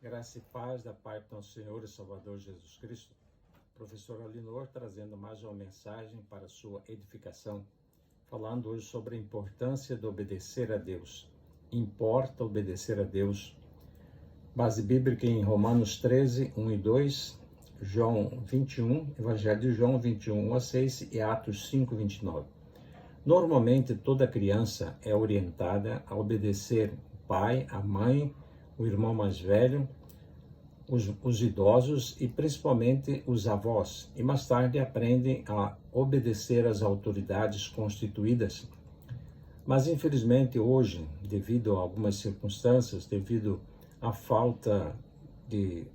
Graça e paz da parte do nosso Senhor e Salvador Jesus Cristo. Professor Alinor trazendo mais uma mensagem para a sua edificação, falando hoje sobre a importância de obedecer a Deus. Importa obedecer a Deus. Base bíblica em Romanos 13, 1 e 2, João 21, Evangelho de João 21, 1 a 6 e Atos 5, 29. Normalmente toda criança é orientada a obedecer o pai, a mãe, o irmão mais velho, os idosos e principalmente os avós, e mais tarde aprendem a obedecer às autoridades constituídas. Mas infelizmente hoje, devido a algumas circunstâncias, devido à falta de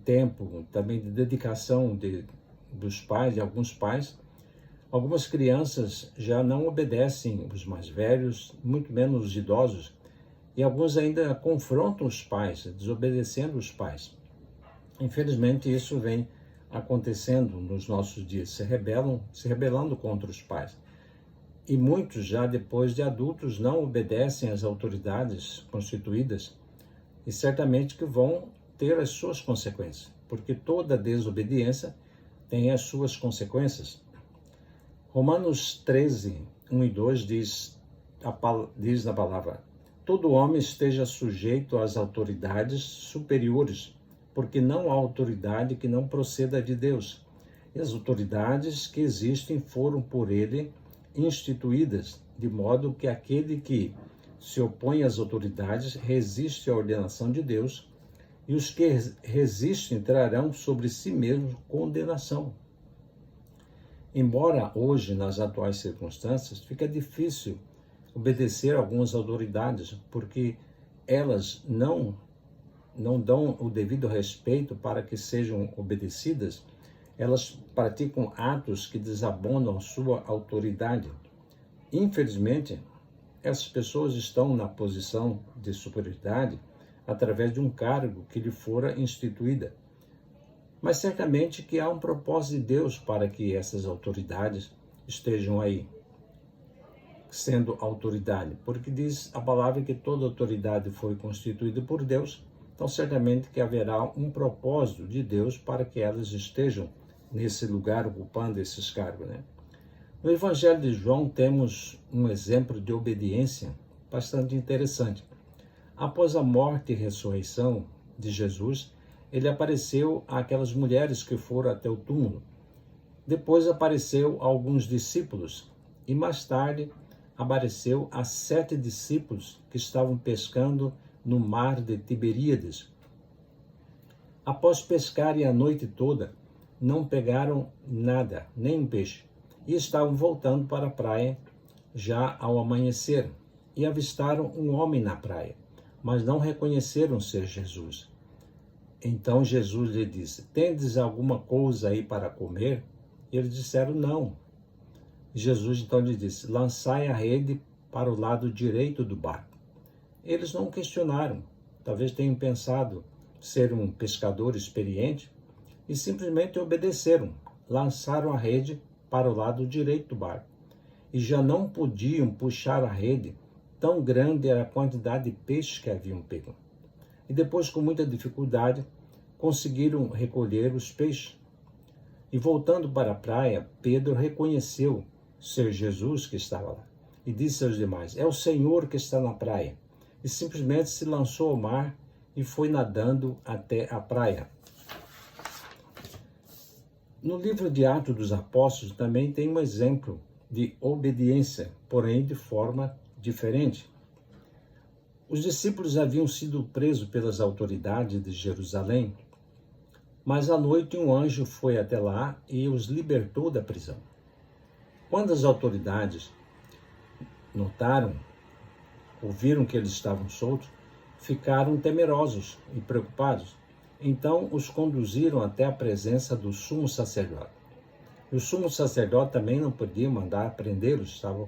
tempo, também de dedicação dos pais, de alguns pais, algumas crianças já não obedecem os mais velhos, muito menos os idosos, e alguns ainda confrontam os pais, desobedecendo os pais. Infelizmente, isso vem acontecendo nos nossos dias, se rebelando contra os pais. E muitos, já depois de adultos, não obedecem às autoridades constituídas e certamente que vão ter as suas consequências, porque toda desobediência tem as suas consequências. Romanos 13, 1 e 2 diz na palavra: todo homem esteja sujeito às autoridades superiores, porque não há autoridade que não proceda de Deus. E as autoridades que existem foram por ele instituídas, de modo que aquele que se opõe às autoridades resiste à ordenação de Deus, e os que resistem trarão sobre si mesmos condenação. Embora hoje, nas atuais circunstâncias, fica difícil obedecer a algumas autoridades, porque elas não dão o devido respeito para que sejam obedecidas, elas praticam atos que desabonam sua autoridade. Infelizmente, essas pessoas estão na posição de superioridade através de um cargo que lhe fora instituída. Mas certamente que há um propósito de Deus para que essas autoridades estejam aí, sendo autoridade, porque diz a palavra que toda autoridade foi constituída por Deus, então certamente que haverá um propósito de Deus para que elas estejam nesse lugar, ocupando esses cargos, né? No Evangelho de João temos um exemplo de obediência bastante interessante. Após a morte e ressurreição de Jesus, ele apareceu àquelas mulheres que foram até o túmulo. Depois apareceu a alguns discípulos e mais tarde apareceu a 7 discípulos que estavam pescando no mar de Tiberíades. Após pescarem a noite toda, não pegaram nada, nem um peixe, e estavam voltando para a praia já ao amanhecer, e avistaram um homem na praia, mas não reconheceram ser Jesus. Então Jesus lhe disse: tendes alguma coisa aí para comer? E eles disseram: não. Jesus então lhe disse: lançai a rede para o lado direito do barco. Eles não questionaram, talvez tenham pensado ser um pescador experiente e simplesmente obedeceram, lançaram a rede para o lado direito do barco. E já não podiam puxar a rede, tão grande era a quantidade de peixes que haviam pego. E depois, com muita dificuldade, conseguiram recolher os peixes. E voltando para a praia, Pedro reconheceu ser Jesus que estava lá, e disse aos demais: é o Senhor que está na praia. E simplesmente se lançou ao mar e foi nadando até a praia. No livro de Atos dos Apóstolos também tem um exemplo de obediência, porém de forma diferente. Os discípulos haviam sido presos pelas autoridades de Jerusalém, mas à noite um anjo foi até lá e os libertou da prisão. Quando as autoridades ouviram que eles estavam soltos, ficaram temerosos e preocupados. Então os conduziram até a presença do sumo sacerdote. E o sumo sacerdote também não podia mandar prendê-los, estava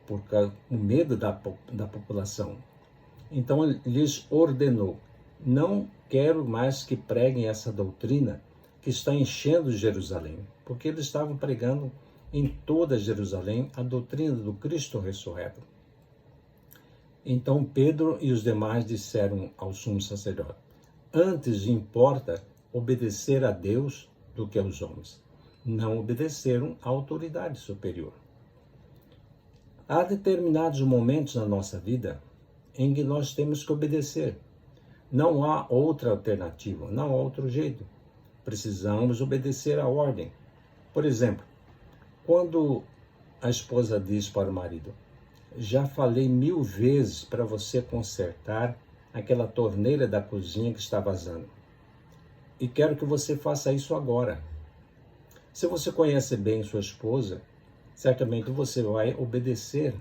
com medo da população. Então ele lhes ordenou: não quero mais que preguem essa doutrina que está enchendo Jerusalém, porque eles estavam pregando em toda Jerusalém a doutrina do Cristo ressurreto. Então Pedro e os demais disseram ao sumo sacerdote: Antes importa obedecer a Deus do que aos homens. Não obedeceram à autoridade superior. Há determinados momentos na nossa vida em que nós temos que obedecer. Não há outra alternativa, não há outro jeito. Precisamos obedecer à ordem. Por exemplo, quando a esposa diz para o marido: já falei 1000 vezes para você consertar aquela torneira da cozinha que está vazando. E quero que você faça isso agora. Se você conhece bem sua esposa, certamente você vai obedecer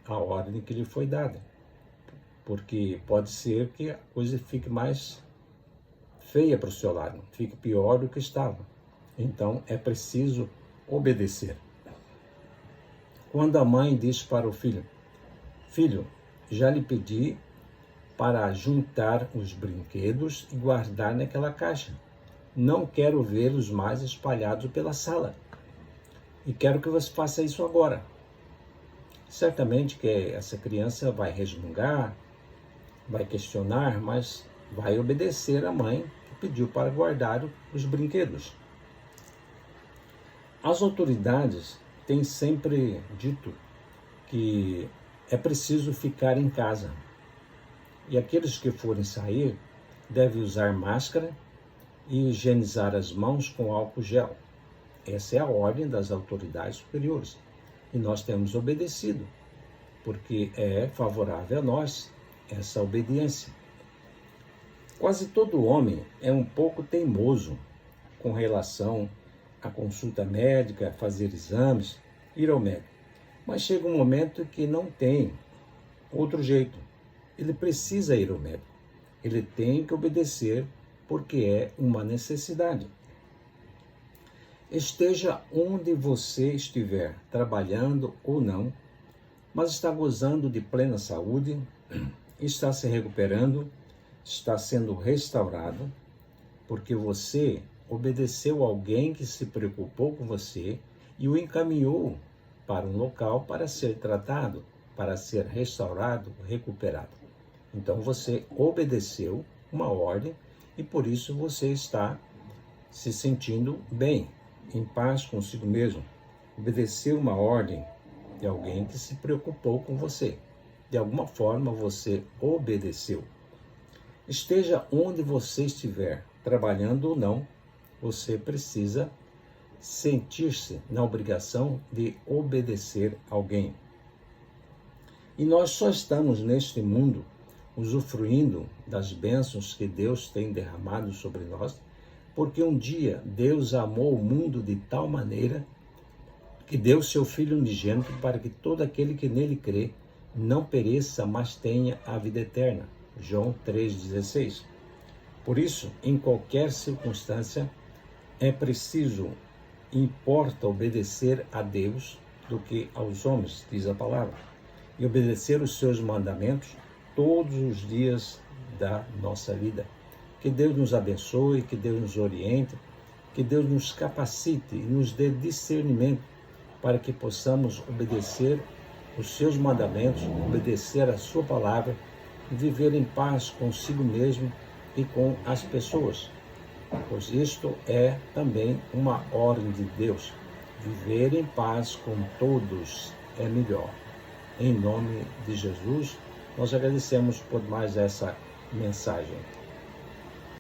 à ordem que lhe foi dada. Porque pode ser que a coisa fique mais feia para o seu lado, fique pior do que estava. Então é preciso obedecer. Quando a mãe diz para o filho: filho, já lhe pedi para juntar os brinquedos e guardar naquela caixa. Não quero vê-los mais espalhados pela sala. E quero que você faça isso agora. Certamente que essa criança vai resmungar, vai questionar, mas vai obedecer à mãe que pediu para guardar os brinquedos. As autoridades têm sempre dito que é preciso ficar em casa. E aqueles que forem sair devem usar máscara e higienizar as mãos com álcool gel. Essa é a ordem das autoridades superiores. E nós temos obedecido, porque é favorável a nós essa obediência. Quase todo homem é um pouco teimoso com relação à consulta médica, fazer exames, ir ao médico. Mas chega um momento que não tem outro jeito. Ele precisa ir ao médico. Ele tem que obedecer porque é uma necessidade. Esteja onde você estiver, trabalhando ou não, mas está gozando de plena saúde, está se recuperando, está sendo restaurado, porque você obedeceu a alguém que se preocupou com você e o encaminhou para um local para ser tratado, para ser restaurado, recuperado. Então você obedeceu uma ordem e por isso você está se sentindo bem, em paz consigo mesmo. Obedeceu uma ordem de alguém que se preocupou com você. De alguma forma você obedeceu. Esteja onde você estiver, trabalhando ou não, você precisa sentir-se na obrigação de obedecer alguém. E nós só estamos neste mundo usufruindo das bênçãos que Deus tem derramado sobre nós, porque um dia Deus amou o mundo de tal maneira que deu seu Filho unigênito para que todo aquele que nele crê não pereça, mas tenha a vida eterna. João 3,16. Por isso, em qualquer circunstância, é preciso, importa obedecer a Deus do que aos homens, diz a palavra, e obedecer os seus mandamentos todos os dias da nossa vida. Que Deus nos abençoe, que Deus nos oriente, que Deus nos capacite e nos dê discernimento para que possamos obedecer os seus mandamentos, obedecer a sua palavra e viver em paz consigo mesmo e com as pessoas. Pois isto é também uma ordem de Deus. Viver em paz com todos é melhor. Em nome de Jesus, nós agradecemos por mais essa mensagem.